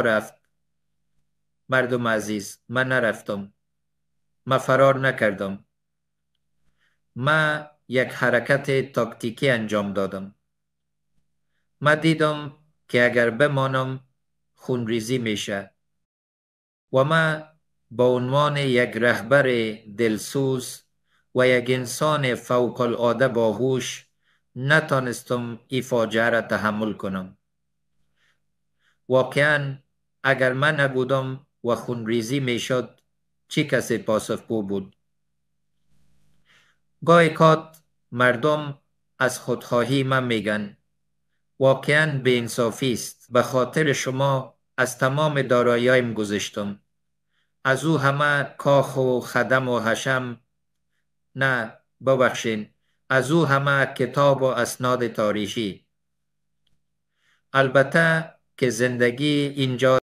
رفت. مردم عزیز، من نرفتم. من فرار نکردم. من یک حرکت تاکتیکی انجام دادم. من دیدم که اگر بمانم خونریزی میشه و من به عنوان یک رهبر دلسوز و یک انسان فوق العاده باهوش نتانستم این فاجعه را تحمل کنم. واقعا اگر من نبودم و خونریزی میشد، چی کسی پاسخگو بود؟ گاهی اوقات مردم از خودخواهی من میگن واقعا بی‌انصافی است. به خاطر شما از تمام دارایی‌ام گذشتم. از او همه کاخ و خدم و حشم، نه ببخشین، از او همه کتاب و اسناد تاریخی. البته که زندگی اینجا